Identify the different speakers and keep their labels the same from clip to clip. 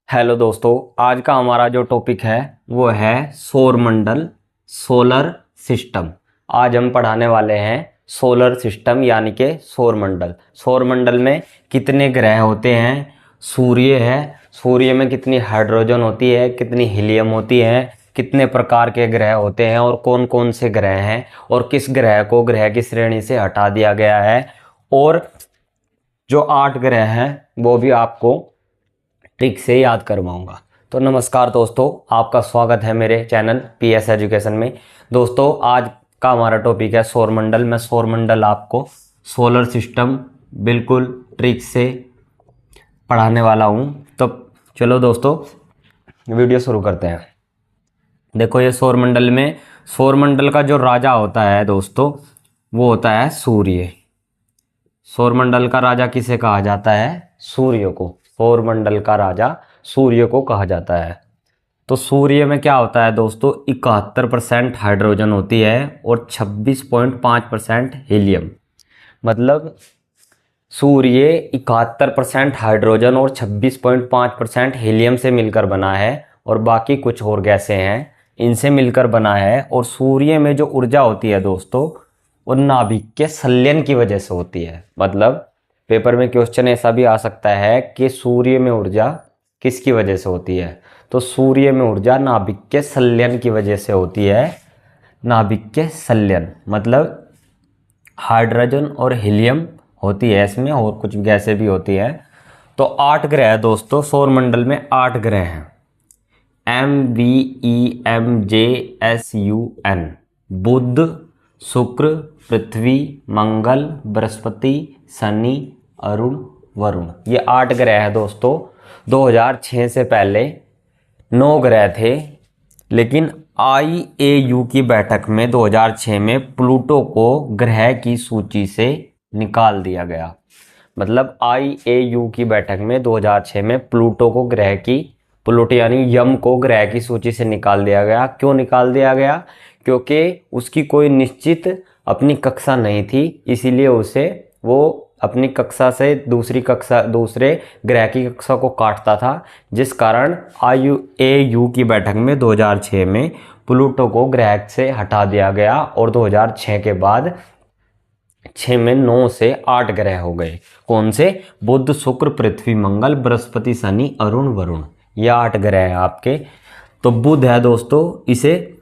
Speaker 1: Hello दोस्तों, आज का हमारा जो टॉपिक है वो है सौरमंडल, सोलर सिस्टम। आज हम पढ़ाने वाले हैं सोलर सिस्टम यानी कि सौरमंडल। सौरमंडल में कितने ग्रह होते हैं, सूर्य है, सूर्य में कितनी हाइड्रोजन होती है, कितनी हीलियम होती है, कितने प्रकार के ग्रह होते हैं और कौन कौन से ग्रह हैं और किस ग्रह को ग्रह की श्रेणी से हटा दिया गया है, और जो 8 ग्रह हैं वो भी आपको ट्रिक से याद करवाऊंगा। तो नमस्कार दोस्तों, आपका स्वागत है मेरे चैनल पीएस एजुकेशन में। दोस्तों, आज का हमारा टॉपिक है सौरमंडल। मैं सौरमंडल आपको सोलर सिस्टम बिल्कुल ट्रिक से पढ़ाने वाला हूं। तो चलो दोस्तों, वीडियो शुरू करते हैं। देखो, ये सौरमंडल का जो राजा होता है दोस्तों, वो होता है सूर्य। सौरमंडल का राजा किसे कहा जाता है? सूर्य को। सौरमंडल का राजा सूर्य को कहा जाता है। तो सूर्य में क्या होता है दोस्तों? 71% हाइड्रोजन होती है और 26.5% हीलियम। मतलब सूर्य 71% हाइड्रोजन और 26.5% हीलियम से मिलकर बना है, और बाकी कुछ और गैसें हैं, इनसे मिलकर बना है। और सूर्य में जो ऊर्जा होती है दोस्तों, वो नाभिक के संलयन की वजह से होती है। मतलब पेपर में क्वेश्चन ऐसा भी आ सकता है कि सूर्य में ऊर्जा किसकी वजह से होती है? तो सूर्य में ऊर्जा नाभिक के संलयन की वजह से होती है। नाभिक के संलयन मतलब हाइड्रोजन और हीलियम होती है इसमें, और कुछ गैसें भी होती हैं। तो 8 ग्रह है दोस्तों, सौरमंडल में 8 ग्रह हैं। MVEMJSUN: बुध, शुक्र, पृथ्वी, मंगल, बृहस्पति, शनि, अरुण, वरुण। ये 8 ग्रह हैं दोस्तों। 2006 से पहले 9 ग्रह थे, लेकिन IAU की बैठक में 2006 में प्लूटो को ग्रह की सूची से निकाल दिया गया। मतलब IAU की बैठक में 2006 में प्लूटो यानी यम को ग्रह की सूची से निकाल दिया गया। क्यों निकाल दिया गया? क्योंकि उसकी कोई निश्चित अपनी कक्षा नहीं थी, इसीलिए वो अपनी कक्षा से दूसरे ग्रह की कक्षा को काटता था, जिस कारण IAU की बैठक में 2006 में प्लूटो को ग्रह से हटा दिया गया। और 2006 के बाद 6 में 9 से 8 ग्रह हो गए। कौन से? बुध, शुक्र, पृथ्वी, मंगल, बृहस्पति, शनि, अरुण, वरुण। ये 8 ग्रह हैं आपके। तो बुध है दोस्तों, इसे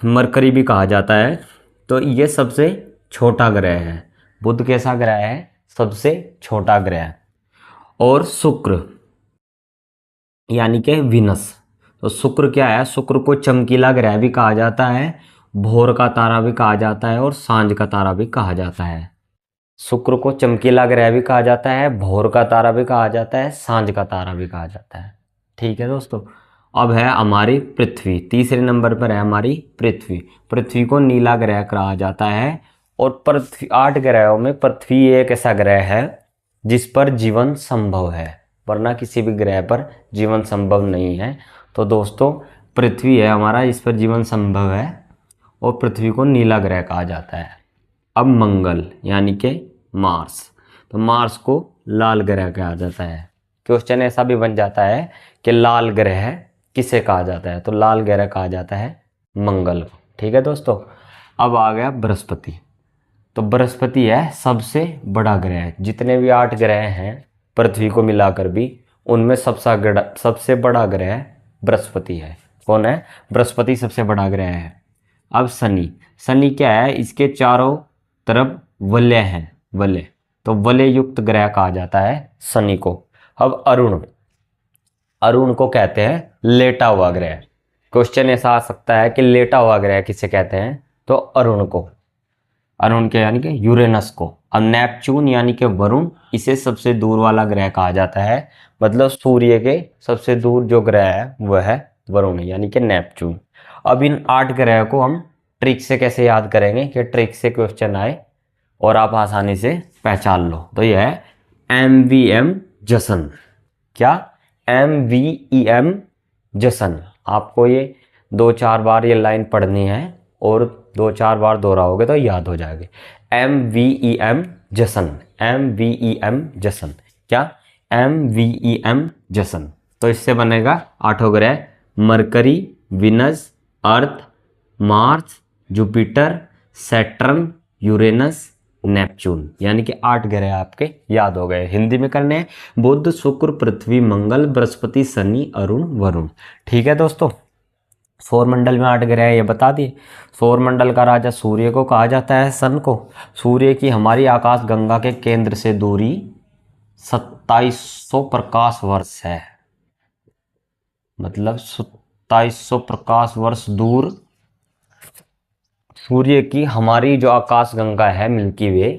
Speaker 1: मरकरी भी कहा जाता है। तो ये सबसे छोटा ग्रह है। बुध कैसा ग्रह है? सबसे छोटा ग्रह। और शुक्र यानी कि विनस। तो शुक्र क्या है? शुक्र को चमकीला ग्रह भी कहा जाता है, भोर का तारा भी कहा जाता है, और सांझ का तारा भी कहा जाता है। शुक्र को चमकीला ग्रह भी कहा जाता है, भोर का तारा भी कहा जाता है, सांझ का तारा भी कहा जाता है। ठीक है दोस्तों। अब है हमारी पृथ्वी। तीसरे नंबर पर है हमारी पृथ्वी। पृथ्वी को नीला ग्रह कहा जाता है। और पृथ्वी 8 ग्रहों में पृथ्वी एक ऐसा ग्रह है जिस पर जीवन संभव है, वरना किसी भी ग्रह पर जीवन संभव नहीं है। तो दोस्तों, पृथ्वी है हमारा, इस पर जीवन संभव है, और पृथ्वी को नीला ग्रह कहा जाता है। अब मंगल यानी कि मार्स। तो मार्स को लाल ग्रह कहा जाता है। क्वेश्चन ऐसा भी बन जाता है कि लाल ग्रह किसे कहा जाता है? तो लाल ग्रह कहा जाता है मंगल को। ठीक है दोस्तों। अब आ गया बृहस्पति। तो बृहस्पति है सबसे बड़ा ग्रह। जितने भी 8 ग्रह हैं पृथ्वी को मिलाकर भी, उनमें सबसे बड़ा ग्रह बृहस्पति है। कौन है? बृहस्पति सबसे बड़ा ग्रह है। अब शनि क्या है? इसके चारों तरफ वलय हैं, वलय। तो वलय युक्त ग्रह कहा जाता है शनि को। अब अरुण को कहते हैं लेटा हुआ ग्रह। क्वेश्चन ऐसा आ सकता है कि लेटा हुआ ग्रह किसे कहते हैं? तो अरुण के यानी कि यूरेनस को। अब नेपच्यून यानी कि वरुण, इसे सबसे दूर वाला ग्रह कहा जाता है। मतलब सूर्य के सबसे दूर जो ग्रह है वह है वरुण यानी कि नेपच्यून। अब इन 8 ग्रह को हम ट्रिक से कैसे याद करेंगे कि ट्रिक से क्वेश्चन आए और आप आसानी से पहचान लो। तो यह है MVM जसन। क्या? MVEM Jason. आपको ये 2-4 बार ये लाइन पढ़नी है, और 2-4 बार दोहराओगे तो याद हो जाएगी। MVEM जसन। MVEM जसन। क्या? MVEM जसन। तो इससे बनेगा 8 ग्रह, Mercury, Venus, Earth, Mars, Jupiter, Saturn, Uranus, Neptune, यानी कि 8 ग्रह आपके याद हो गए। हिंदी में करने हैं, बुध, शुक्र, पृथ्वी, मंगल, बृहस्पति, शनि, अरुण, वरुण। ठीक है दोस्तों, सौरमंडल में 8 ग्रह ये बता दिए। सौरमंडल का राजा सूर्य को कहा जाता है, सन को। सूर्य की हमारी आकाश गंगा के केंद्र से दूरी 2700 प्रकाश वर्ष है, मतलब 2700 प्रकाश वर्ष दूर सूर्य की हमारी जो आकाश गंगा है मिल्की वे,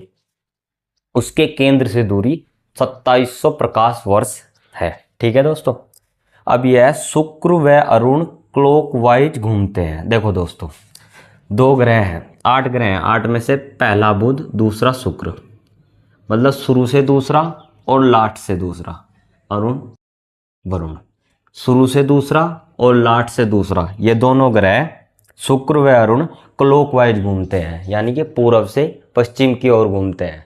Speaker 1: उसके केंद्र से दूरी 2700 प्रकाश वर्ष है। ठीक है दोस्तों, अब यह शुक्र व अरुण क्लॉकवाइज घूमते हैं। देखो दोस्तों, 2 ग्रह हैं, 8 ग्रह हैं, 8 में से पहला बुध, दूसरा शुक्र, मतलब शुरू से दूसरा और लास्ट से दूसरा, अरुण वरुण, शुरू से दूसरा और लास्ट से दूसरा, ये दोनों ग्रह शुक्र व अरुण क्लॉकवाइज घूमते हैं, यानी कि पूर्व से पश्चिम की ओर घूमते हैं।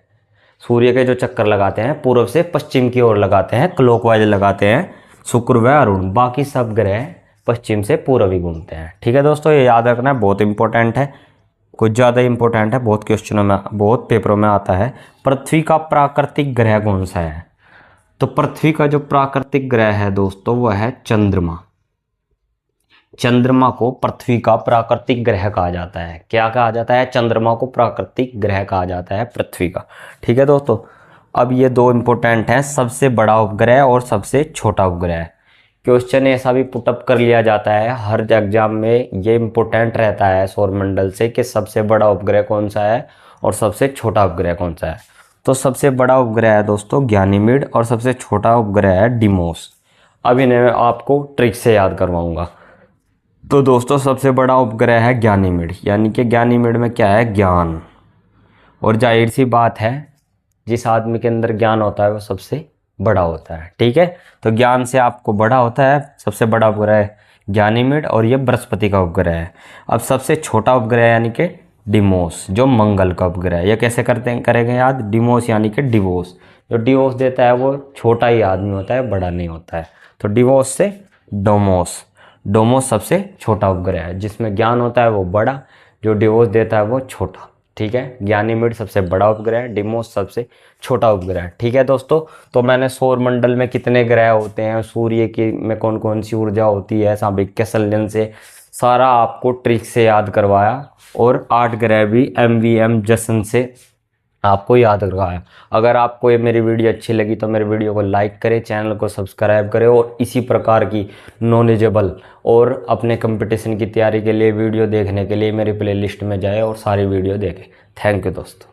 Speaker 1: सूर्य के जो चक्कर लगाते हैं पूर्व से पश्चिम की ओर लगाते हैं, क्लॉकवाइज लगाते हैं शुक्र व अरुण। बाकी सब ग्रह पश्चिम से पूर्व ही घूमते हैं। ठीक है दोस्तों, ये याद रखना है, बहुत इंपॉर्टेंट है, कुछ ज़्यादा इंपॉर्टेंट है, बहुत क्वेश्चनों में, बहुत पेपरों में आता है। पृथ्वी का प्राकृतिक ग्रह कौन सा है? तो पृथ्वी का जो प्राकृतिक ग्रह है दोस्तों वह है चंद्रमा। चंद्रमा को पृथ्वी का प्राकृतिक ग्रह कहा जाता है। क्या कहा जाता है? चंद्रमा को प्राकृतिक ग्रह कहा जाता है पृथ्वी का। ठीक है दोस्तों, अब ये 2 इंपॉर्टेंट हैं, सबसे बड़ा उपग्रह और सबसे छोटा उपग्रह। क्वेश्चन ऐसा भी पुटअप कर लिया जाता है हर एग्जाम में, ये इंपॉर्टेंट रहता है सौरमंडल से कि सबसे बड़ा उपग्रह कौन सा है और सबसे छोटा उपग्रह कौन सा है। तो सबसे बड़ा उपग्रह है दोस्तों गैनीमेड और सबसे छोटा उपग्रह है डिमोस। अब इन्हें मैं आपको ट्रिक से याद करवाऊंगा। तो दोस्तों सबसे बड़ा उपग्रह है गैनीमेड, यानी कि गैनीमेड में क्या है? ज्ञान। और जाहिर सी बात है जिस आदमी के अंदर ज्ञान होता है वो सबसे बड़ा होता है। ठीक है, तो ज्ञान से आपको बड़ा होता है, सबसे बड़ा उपग्रह है गैनीमेड और ये बृहस्पति का उपग्रह है। अब सबसे छोटा उपग्रह यानी कि डिमोस, जो मंगल का उपग्रह है। ये कैसे करेंगे याद? डिमोस यानी कि डिवोर्स, जो डिवोर्स देता है वो छोटा ही आदमी होता है, बड़ा नहीं होता है। तो डिवोर्स से डोमोस, डोमोस सबसे छोटा उपग्रह है, जिसमें ज्ञान होता है वो बड़ा, जो डिवोर्स देता है वो छोटा। ठीक है, गैनीमेड सबसे बड़ा उपग्रह है, डिमोस सबसे छोटा उपग्रह है। ठीक है दोस्तों, तो मैंने सौरमंडल में कितने ग्रह होते हैं, सूर्य की में कौन कौन सी ऊर्जा होती है, सांख्यिकीय संलयन से सारा आपको ट्रिक से याद करवाया, और 8 ग्रह भी MVM जसन से आपको याद करवाया। अगर आपको ये मेरी वीडियो अच्छी लगी तो मेरे वीडियो को लाइक करें, चैनल को सब्सक्राइब करें, और इसी प्रकार की नॉलेजेबल और अपने कंपटीशन की तैयारी के लिए वीडियो देखने के लिए मेरी प्लेलिस्ट में जाए और सारी वीडियो देखें। थैंक यू दोस्तों।